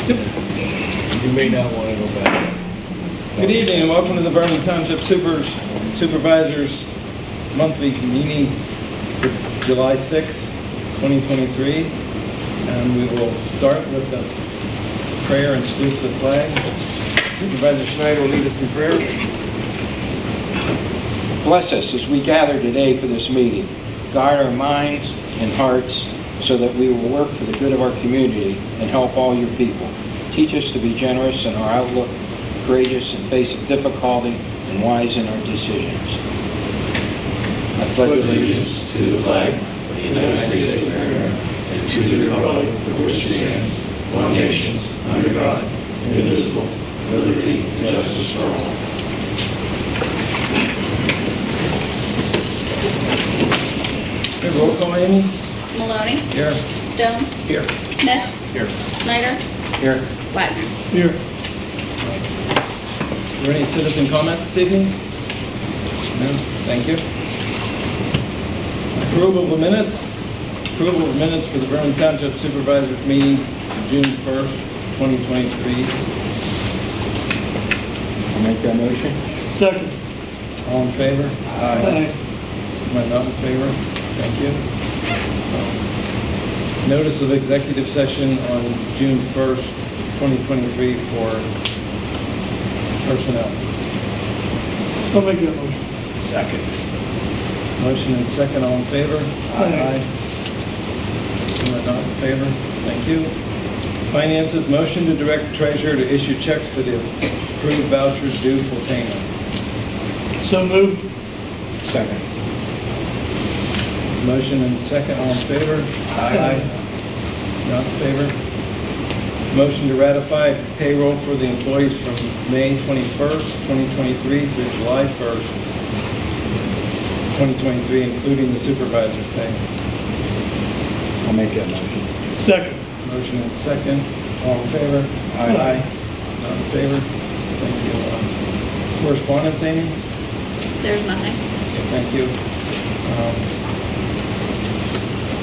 You may not want to go back. Good evening and welcome to the Vernon Township Supervisors monthly meeting for July 6, 2023. And we will start with the prayer and salute to the flag. Supervisor Schneider will lead us in prayer. Bless us as we gather today for this meeting. Guide our minds and hearts so that we will work for the good of our community and help all your people. Teach us to be generous in our outlook, courageous in face of difficulty, and wise in our decisions. I pledge allegiance to the flag of the United States of America and to the republic for which it stands, one nation, under God, indivisible, with liberty and justice for all. Okay, roll call, Amy. Maloney. Here. Stone. Here. Smith. Here. Snyder. Here. Wagner. Here. Are there any citizen comment this evening? No? Thank you. Approval of the minutes. Approval of minutes for the Vernon Township Supervisors meeting June 1st, 2023. I'll make that motion. Second. All in favor? Aye. Am I not in favor? Thank you. Notice of executive session on June 1st, 2023 for personnel. I'll make that motion. Second. Motion and second, all in favor? Aye. Am I not in favor? Thank you. Finances, motion to direct treasurer to issue checks for the approved vouchers due for payment. So moved. Second. Motion and second, all in favor? Aye. Not in favor? Motion to ratify payroll for the employees from May 21st, 2023 through July 1st, 2023, including the supervisor's pay. I'll make that motion. Second. Motion and second, all in favor? Aye. Not in favor? Thank you. Correspondence, Amy? There's nothing. Okay, thank you.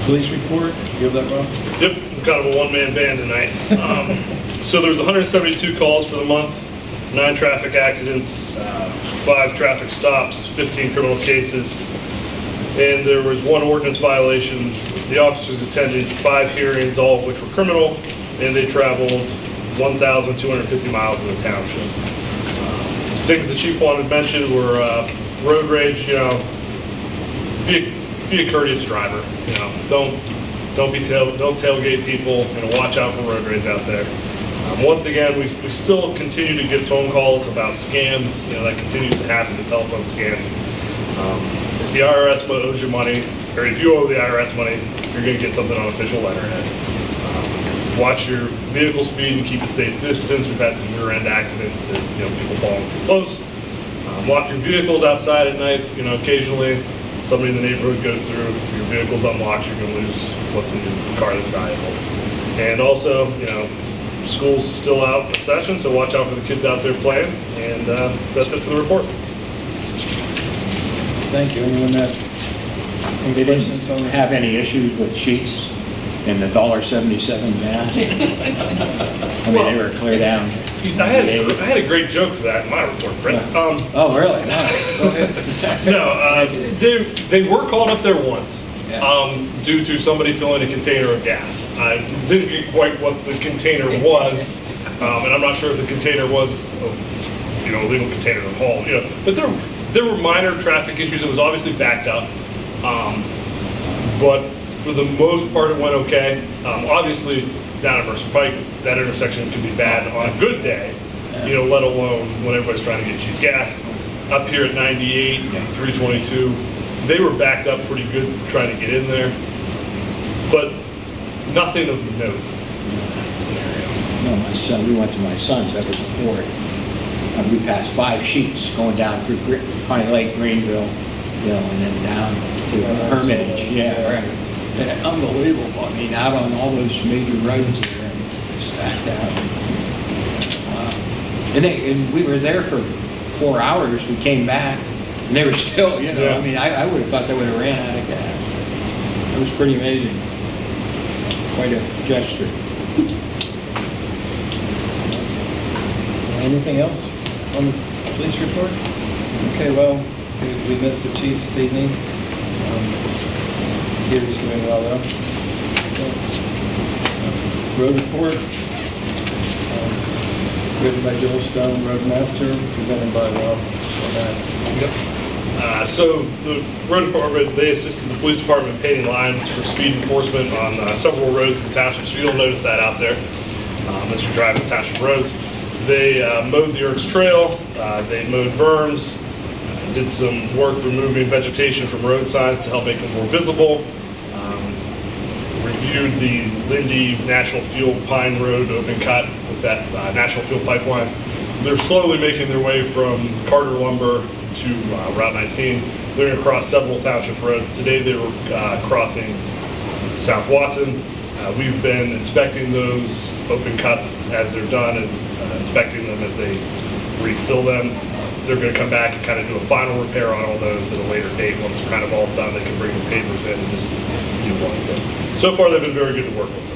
Police report, you have that, Rob? Yep, I'm kind of a one-man band tonight. So there was 172 calls for the month, 9 traffic accidents, 5 traffic stops, 15 criminal cases, and there was 1 ordinance violation. The officers attended 5 hearings, all of which were criminal, and they traveled 1,250 miles in the township. Things the chief wanted to mention were road rage. Be a courteous driver. Don't tailgate people. Watch out for road rage out there. Once again, we still continue to get phone calls about scams. That continues to happen, the telephone scams. If the IRS owes you money, or if you owe the IRS money, you're going to get something on official letterhead. Watch your vehicle speed and keep a safe distance. We've had some rear-end accidents that people falling too close. Lock your vehicles outside at night. Occasionally somebody in the neighborhood goes through. If your vehicle's unlocked, you're going to lose what's in your car that's valuable. And also, school's still out in session, so watch out for the kids out there playing. And that's it for the report. Thank you. Anyone that? They didn't have any issues with sheets and the $1.77 gas. They were clear down. I had a great joke for that in my report, Fritz. Oh, really? No. Go ahead. No, they were called up there once. Yeah. Due to somebody filling a container of gas. I didn't get quite what the container was, and I'm not sure if the container was, a legal container to haul. But there were minor traffic issues. It was obviously backed up, but for the most part, it went okay. Obviously, down at Mercer Pike, that intersection can be bad on a good day. Let alone when everybody's trying to get cheap gas. Up here at 98, 322. They were backed up pretty good trying to get in there, but nothing of note in that scenario. No, my son, we went to my son's, that was the 4th. And we passed 5 sheets going down through Pine Lake, Greenville, and then down to Hermitage. Yeah, right. And unbelievable. Out on all those major roads there and stacked out. And we were there for 4 hours. We came back. And they were still, I would have thought they would have ran out of gas. It was pretty amazing. Quite a gesture. Anything else on the police report? Okay, well, we missed the chief this evening. Gary's doing well though. Road report, written by Joel Stone, Roadmaster, presented by Rob. So the road department, they assisted the police department in painting lines for speed enforcement on several roads in the township, so you don't notice that out there as you're driving the township roads. They mowed the Erks Trail, they mowed berms, did some work removing vegetation from road signs to help make them more visible, reviewed the Lindy National Fuel Pine Road open cut with that National Fuel pipeline. They're slowly making their way from Carter Lumber to Route 19. They're going to cross several township roads. Today they were crossing South Watson. We've been inspecting those open cuts as they're done and inspecting them as they refill them. They're going to come back and kind of do a final repair on all those at a later date. Once they're kind of all done, they can bring the pavers in and just do one thing. So far, they've been very good to work with.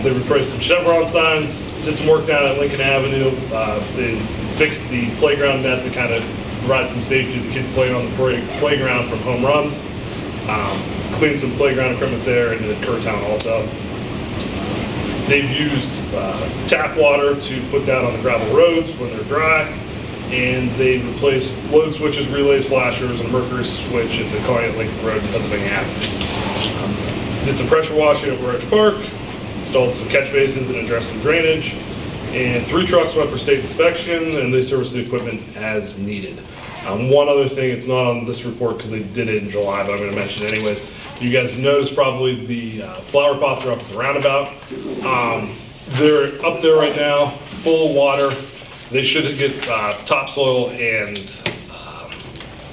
They've replaced some chevron signs, did some work down at Lincoln Avenue. They fixed the playground net to kind of provide some safety to the kids playing on the playground from home runs. Cleaned some playground equipment there in the Kerrtown also. They've used tap water to put down on the gravel roads when they're dry. And they replaced load switches, relays, flashers, and a mercury switch at the Colonial Lake Road in Pennsylvania Avenue. Did some pressure washing at Roach Park, installed some catch basins and addressed some drainage. And 3 trucks went for state inspection, and they serviced the equipment as needed. One other thing, it's not on this report because they did it in July, but I'm going to mention it anyways. You guys have noticed probably the flower pots are up at the roundabout. They're up there right now, full of water. They should get topsoil and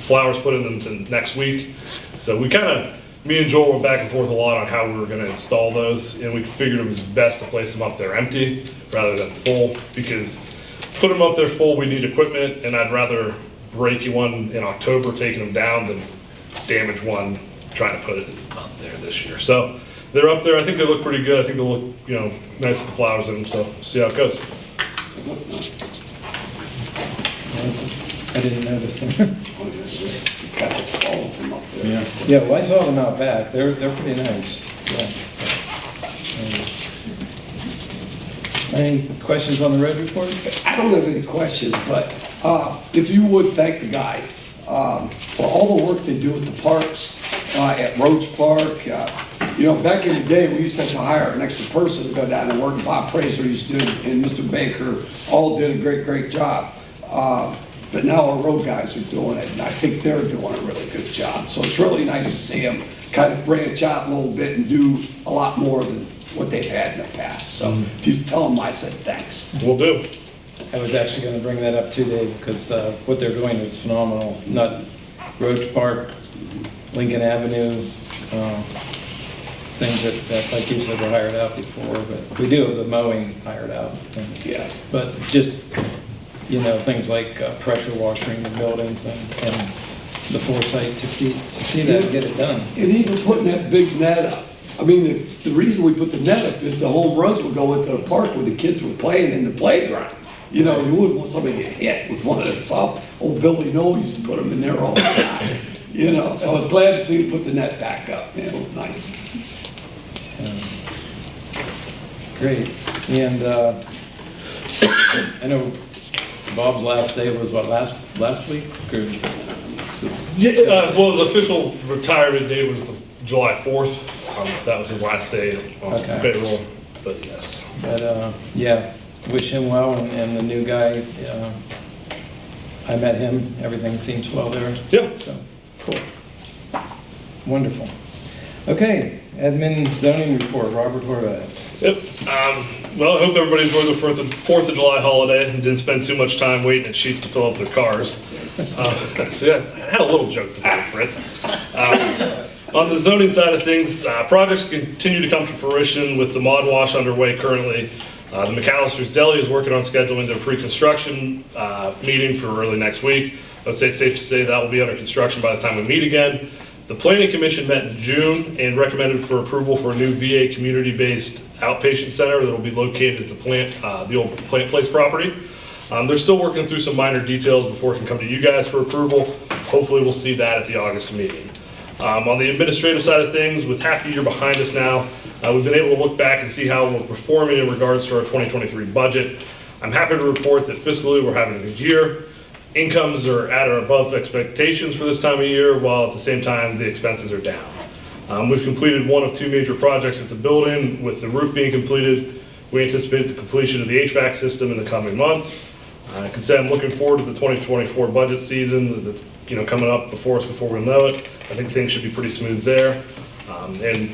flowers put in them to next week. So me and Joel went back and forth a lot on how we were going to install those, and we figured it was best to place them up there empty rather than full, because put them up there full, we need equipment, and I'd rather break one in October taking them down than damage one trying to put it up there this year. So they're up there. I think they look pretty good. I think they'll look, nice with the flowers in them. So see how it goes. I didn't notice them. Yeah, well, I saw them out back. They're pretty nice. Yeah. Any questions on the road report? I don't have any questions, but if you would thank the guys for all the work they do at the parks, at Roach Park. Back in the day, we used to have to hire an extra person to go down and work. Bob Fraser used to do, and Mr. Baker all did a great job. But now our road guys are doing it, and I think they're doing a really good job. So it's really nice to see them kind of branch out a little bit and do a lot more than what they've had in the past. So if you tell them I said thanks. We'll do. I was actually going to bring that up too, Dave, because what they're doing is phenomenal. Not Roach Park, Lincoln Avenue, things that, like you said, were hired out before, but we do have the mowing hired out. Yes. But just, things like pressure washing the buildings and the foresight to see that and get it done. And even putting that big net up. I mean, the reason we put the net up is the home runs would go into the park when the kids were playing in the playground. You wouldn't want somebody to get hit with one of the soft. Old Billy Noel used to put them in there all the time. So I was glad to see him put the net back up. Man, it was nice. Great. And I know Bob's last day was what, last week? Or? Yeah, well, his official retirement date was the July 4th. That was his last day on payroll, but yes. But yeah, wish him well, and the new guy, I met him, everything seems well there. Yeah. So, cool. Wonderful. Okay, admin zoning report, Robert Horvath. Yep. Well, I hope everybody enjoyed the 4th of July holiday and didn't spend too much time waiting at sheets to fill up their cars. So yeah, I had a little joke today, Fritz. On the zoning side of things, projects continue to come to fruition with the mod wash underway currently. The McAllister's Deli is working on scheduling their pre-construction meeting for early next week. I would say it's safe to say that will be under construction by the time we meet again. The Planning Commission met in June and recommended for approval for a new VA community-based outpatient center that will be located at the old Plant Place property. They're still working through some minor details before it can come to you guys for approval. Hopefully, we'll see that at the August meeting. On the administrative side of things, with half the year behind us now, we've been able to look back and see how we're performing in regards to our 2023 budget. I'm happy to report that fiscally we're having a good year. Incomes are at or above expectations for this time of year, while at the same time the expenses are down. We've completed one of 2 major projects at the building. With the roof being completed, we anticipate the completion of the HVAC system in the coming months. I can say I'm looking forward to the 2024 budget season that's coming up before us before we know it. I think things should be pretty smooth there. And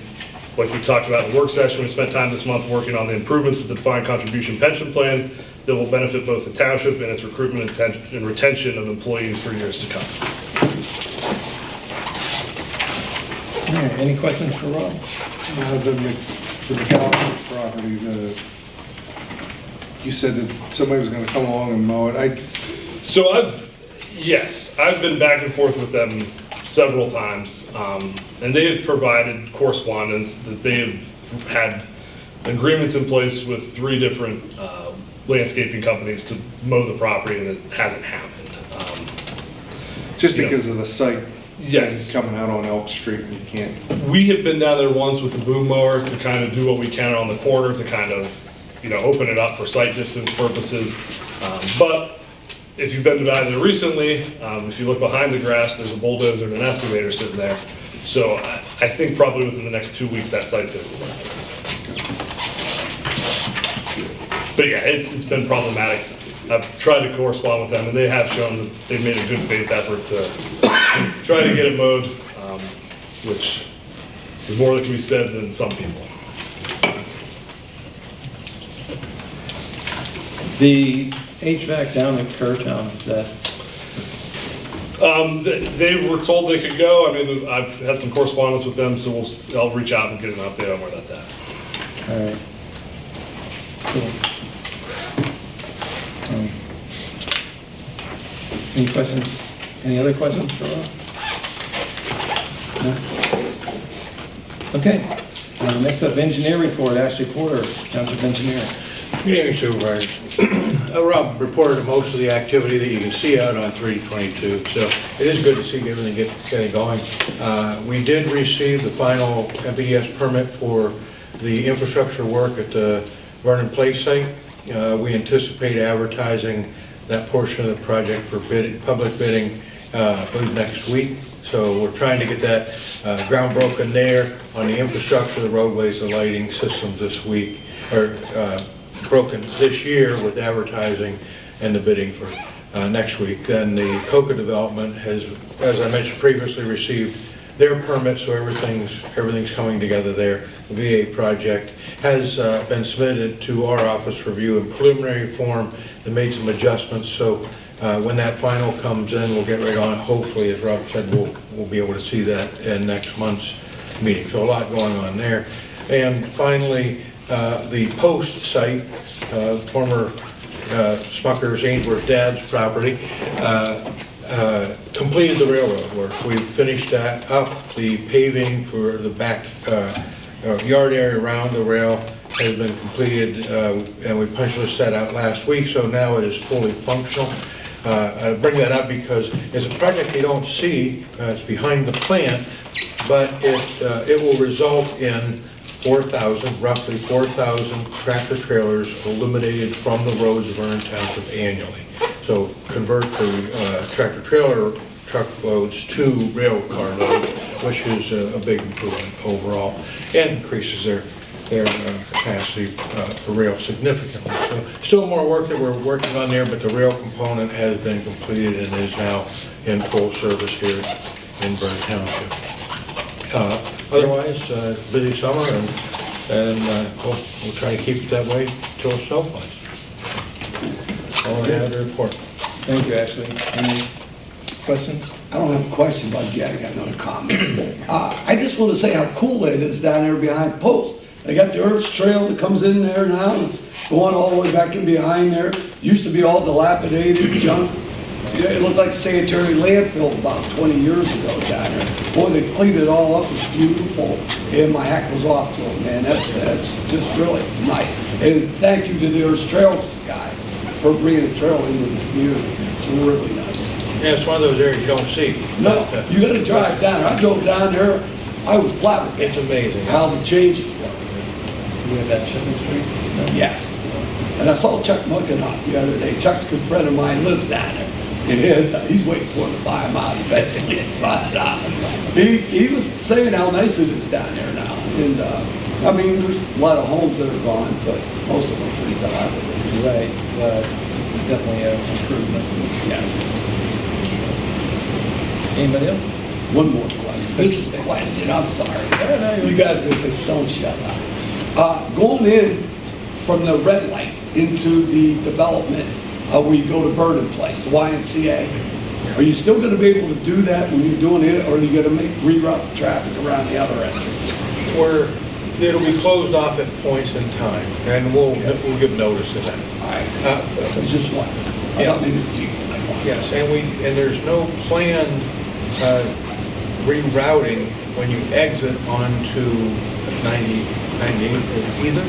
like we talked about in the work session, we spent time this month working on the improvements to the defined contribution pension plan that will benefit both the township and its recruitment and retention of employees for years to come. All right, any questions for Rob? The McAllister's property, you said that somebody was gonna come along and mow it. So I've been back and forth with them several times, and they have provided correspondence that they have had agreements in place with 3 different landscaping companies to mow the property, and it hasn't happened. Just because of the site. Yes. Coming out on Elk Street, and you can't. We have been down there once with the boom mower to kind of do what we can on the corner to kind of, open it up for sight distance purposes. But if you've been down there recently, if you look behind the grass, there's a bulldozer and an excavator sitting there. So I think probably within the next 2 weeks, that site's gonna be ready. But yeah, it's been problematic. I've tried to correspond with them, and they have shown that they've made a good faith effort to try to get it mowed, which is more that can be said than some people. The HVAC down at Kerrtown, is that, They were told they could go. I mean, I've had some correspondence with them, so I'll reach out and get an update on where that's at. all right. Cool. Any questions, any other questions for Rob? No? Okay, next up, engineer report, Ashley Porter, Township Engineer. Good evening, Supervisors. Rob reported most of the activity that you can see out on 322, so it is good to see everything getting going. We did receive the final MPDS permit for the infrastructure work at the Vernon Place site. We anticipate advertising that portion of the project for public bidding, I believe next week. So we're trying to get that ground broken there on the infrastructure, the roadways, the lighting systems this week, or broken this year with advertising and the bidding for next week. Then the COCA development has, as I mentioned previously, received their permit, so everything's coming together there. The VA project has been submitted to our office for review in preliminary form. They made some adjustments, so when that final comes in, we'll get right on it. Hopefully, as Rob said, we'll be able to see that in next month's meeting. So a lot going on there. And finally, the Post site, former Smucker's Ainsworth Dad's property, completed the railroad work. We've finished that up. The paving for the back yard area around the rail has been completed, and we punched this set out last week, so now it is fully functional. I bring that up because it's a project you don't see, it's behind the plant, but it will result in roughly 4,000 tractor trailers eliminated from the roads of Vernon Township annually. So convert the tractor trailer truckloads to rail car loads, which is a big improvement overall, and increases their capacity for rail significantly. So still more work that we're working on there, but the rail component has been completed and is now in full service here in Vernon Township. Otherwise, busy summer, and we'll try to keep it that way till it self-floods. All I have to report. Thank you, Ashley. Any questions? I don't have a question, but yeah, I got another comment. I just want to say how cool it is down there behind Post. They got the Earth's Trail that comes in there now. It's going all the way back in behind there. Used to be all dilapidated junk. Yeah, it looked like a sanitary landfill about 20 years ago down there. Boy, they cleaned it all up. It's beautiful. And my hat goes off to them, man. That's just really nice. And thank you to the Earth's Trail guys. for bringing a trail into the community. It's really nice. Yeah, it's one of those areas you don't see. No, But, you gotta drive down there. I drove down there, I was flabbergasted. It's amazing. How the changes were. You have that Shipping Street? No? Yes. And I saw Chuck Muckenhop the other day. Chuck's a good friend of mine, lives down there. And he's waiting for him to buy him out eventually. But he was saying how nice it is down there now. And I mean, there's a lot of homes that are gone, but most of them are pretty dilapidated. Right, definitely an improvement. Yes. Anybody else? One more question. This is a question, I'm sorry. no, you're- You guys are gonna say stone shut up. Going in from the red light into the development where you go to Vernon Place, the YMCA, are you still gonna be able to do that when you're doing it, or are you gonna reroute the traffic around the other entrance? Where it'll be closed off at points in time, and we'll give notice of that. All right, Uh, I was just wondering. I Yeah. thought maybe the people might want. Yes, and there's no planned rerouting when you exit onto 98 either,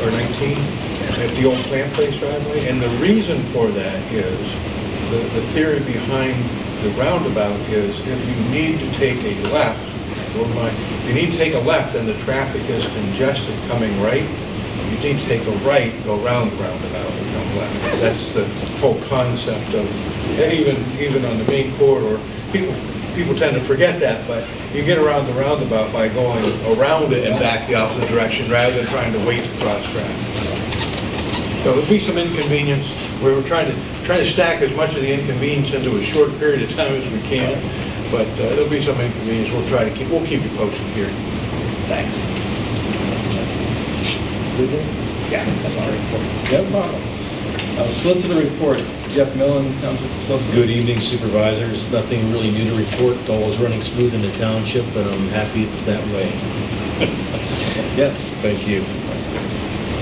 or 19, at the old plant place driveway. And the reason for that is, the theory behind the roundabout is if you need to take a left, if you need to take a left and the traffic is congested coming right, you need to take a right, go around the roundabout and come left. That's the whole concept of, even on the main corridor, people tend to forget that, but you get around the roundabout by going around it and back the opposite direction rather than trying to wait to cross traffic. So there'll be some inconvenience. We're trying to stack as much of the inconvenience into a short period of time as we can, but there'll be some inconvenience. We'll keep you posted here. Thanks. Yeah, sorry. No problem. Solicitor report, Jeff Millen, Township Solicitor. Good evening, Supervisors. Nothing really new to report. All is running smooth in the township, and I'm happy it's that way. Yes, Thank you.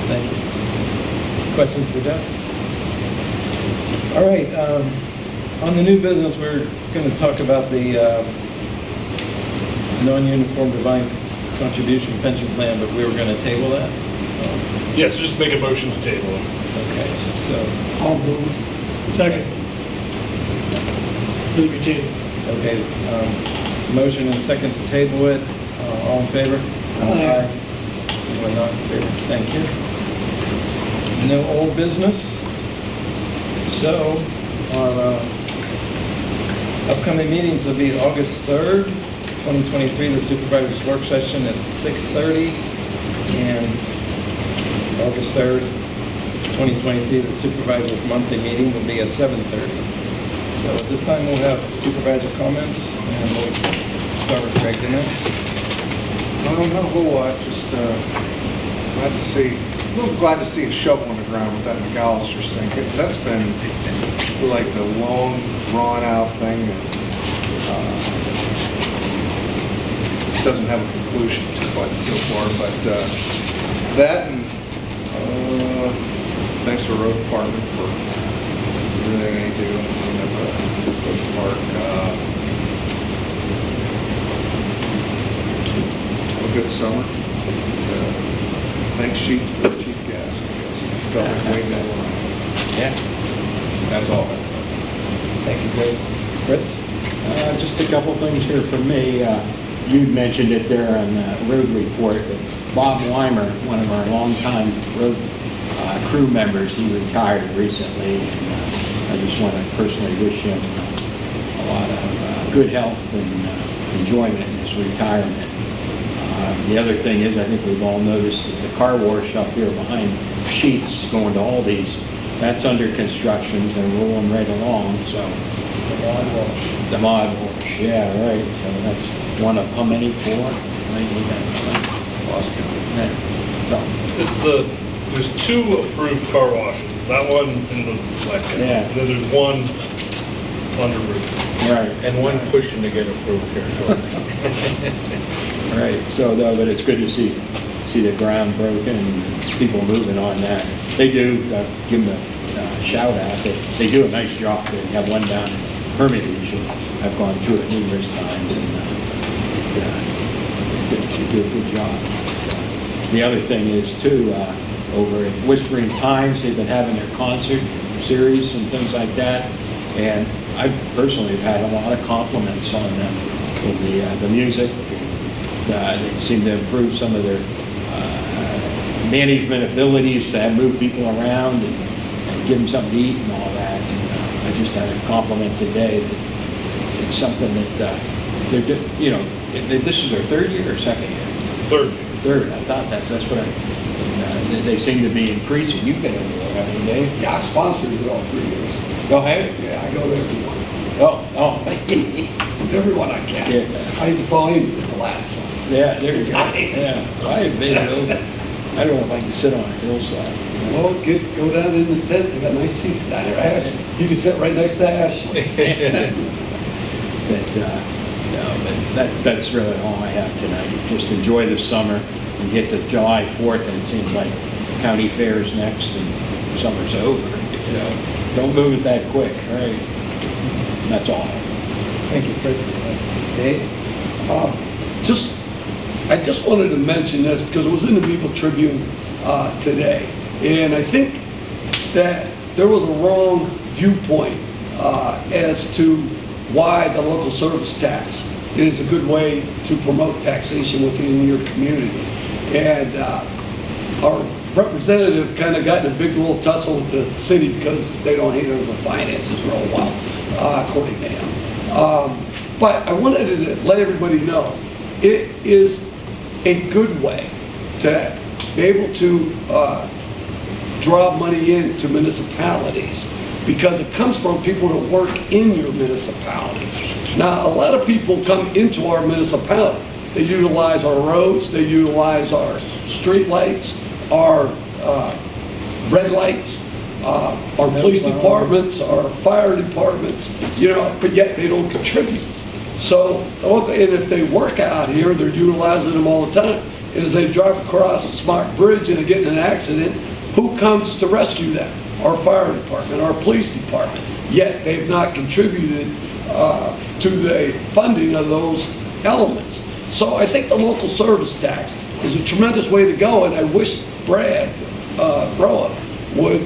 thank you. Questions for Jeff? All right, on the new business, we're going to talk about the non-uniform defined contribution pension plan, but we were going to table that. Yes, just make a motion to table it. Okay, so, I'll move. Second. Leave your table. okay, motion and second to table it. All in favor? Aye. Anyone not in favor? Thank you. No old business. So, our upcoming meetings will be August 3rd, 2023, the Supervisors Work Session at 6:30, and August 3rd, 2023, the Supervisors Monthly Meeting will be at 7:30. So at this time, we'll have supervisor comments, and we'll start with Greg tonight. Not a whole lot, just a little glad to see a shovel on the ground with that McAllister's thing. That's been like the long, drawn-out thing that doesn't have a conclusion quite so far, but that and thanks to the road department for everything they do and clean up Bush Park. A good summer. Thanks Sheets for the cheap gas, I guess. Felt like waiting that long. Yeah. That's all. Thank you, Greg. Fritz? Just a couple things here from me. You mentioned it there on the road report, but Bob Weimer, one of our longtime road crew members, he retired recently. And I just want to personally wish him a lot of good health and enjoyment in his retirement. The other thing is, I think we've all noticed that the car wash up here behind Sheets going to Aldi's, that's under construction and rolling right along, so. The lawn wash. The mod wash, yeah, right, so that's one of how many, 4? Maybe lost count. So, There's 2 approved car washes. That one and the black guy. Yeah. And then there's one under roof. right, And one pushing to get approved here shortly. right, so, though, but it's good to see the ground broken and people moving on that. They do, give them a shout out, they do a nice job. They have one down in Hermitage, and I've gone through it numerous times, and they do a good job. The other thing is too, over at Whispering Pines. They've been having their concert series and things like that. And I personally have had a lot of compliments on them in the music. They seem to improve some of their management abilities to move people around and give them something to eat and all that. And I just had a compliment today that it's something that this is their third year or second year? Third. I thought that's what they seem to be increasing. You've been over there, haven't you, Dave? Yeah, I've sponsored it all 3 years. Go ahead. Yeah, I go to everyone. Oh. Everyone I can. Yeah. I saw him at the last one. Yeah, there you go. Yeah, I have been over. I don't know if I can sit on a hillside. Well, go down in the tent. They got nice seats down there. Ashley, you can sit right next to Ashley. But that's really all I have tonight. Just enjoy the summer and get to July 4th, and it seems like county fair is next and summer's over. Don't move it that quick, right? That's all. Thank you, Fritz. Dave? I just wanted to mention this because it was in the Beagle Tribune today, and I think that there was a wrong viewpoint as to why the local service tax is a good way to promote taxation within your community. And our representative kind of got in a big little tussle with the city because they don't handle the finances real well, according to him. But I wanted to let everybody know it is a good way to be able to draw money into municipalities because it comes from people that work in your municipality. Now, a lot of people come into our municipality. They utilize our roads, they utilize our street lights, our red lights, our police departments, our fire departments, but yet they don't contribute. So, and if they work out here, they're utilizing them all the time. And as they drive across a smart bridge and they get in an accident, who comes to rescue them? Our fire department, our police department. Yet they've not contributed to the funding of those elements. So I think the local service tax is a tremendous way to go, and I wish Brad Broa would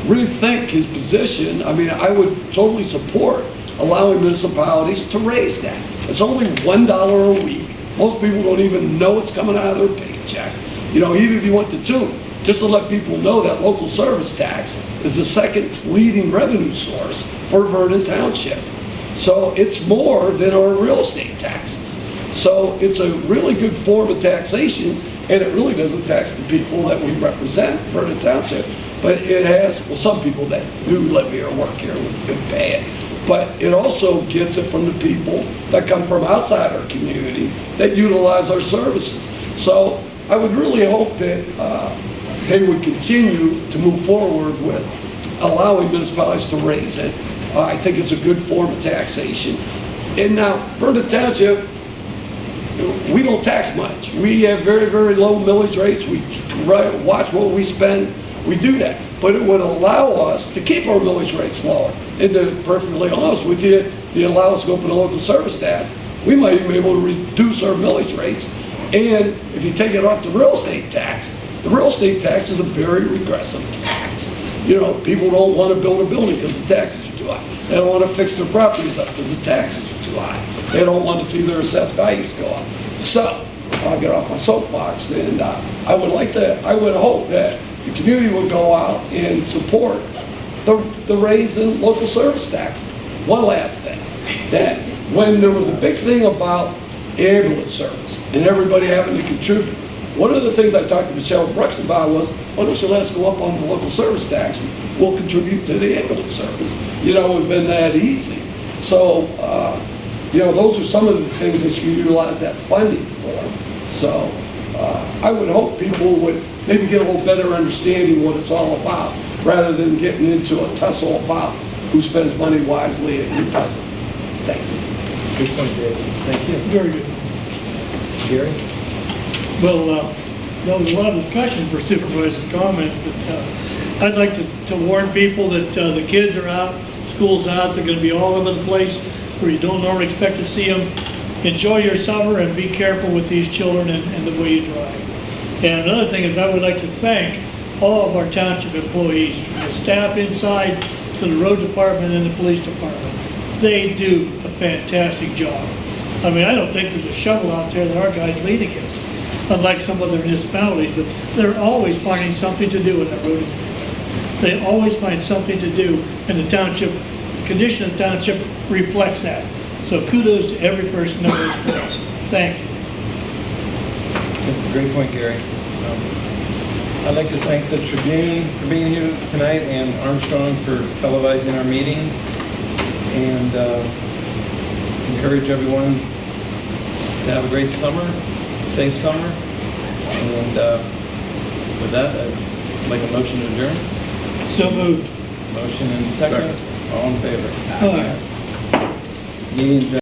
rethink his position. I mean, I would totally support allowing municipalities to raise that. It's only $1 a week. Most people don't even know it's coming out of their paycheck. Even if you went to $2, just to let people know that local service tax is the second leading revenue source for Vernon Township. So it's more than our real estate taxes. So it's a really good form of taxation, and it really doesn't tax the people that we represent, Vernon Township. But it has, some people that do live here, work here, would pay it. But it also gets it from the people that come from outside our community that utilize our services. So I would really hope that they would continue to move forward with allowing municipalities to raise it. I think it's a good form of taxation. And now, Vernon Township, we don't tax much. We have very, very low millage rates. We watch what we spend. We do that. But it would allow us to keep our millage rates lower. And to be perfectly honest with you, if you allow us to open a local service tax, we might even be able to reduce our millage rates. And if you take it off the real estate tax is a very regressive tax. People don't want to build a building because the taxes are too high. They don't want to fix their properties up because the taxes are too high. They don't want to see their assessed values go up. So, I'll get off my soapbox, and I would hope that the community would go out and support the raise in local service taxes. One last thing, that when there was a big thing about ambulance service and everybody having to contribute, one of the things I talked to Michelle Brooks about was, why don't you let us go up on the local service tax and we'll contribute to the ambulance service. It's been that easy. So, those are some of the things that you utilize that funding for. So, I would hope people would maybe get a little better understanding what it's all about, rather than getting into a tussle about who spends money wisely and who doesn't. Thank you. Good point, Dave. Thank you. Very good. Gary? Well, there was a lot of discussion for supervisors' comments, but I'd like to warn people that the kids are out, school's out, they're going to be all over the place where you don't normally expect to see them. Enjoy your summer and be careful with these children and the way you drive. And another thing is I would like to thank all of our township employees, from the staff inside to the road department and the police department. They do a fantastic job. I mean, I don't think there's a shovel out there that our guys lean against, unlike some other municipalities, but they're always finding something to do in that road department. They always find something to do, and the township, the condition of the township reflects that. So kudos to every person that works for us. Thank you. Great point, Gary. I'd like to thank the Tribune for being here tonight and Armstrong for televising our meeting, and encourage everyone to have a great summer, safe summer. And with that, I'd like a motion to adjourn. So moved. Motion and second. All in favor? All right. Meeting adjourned.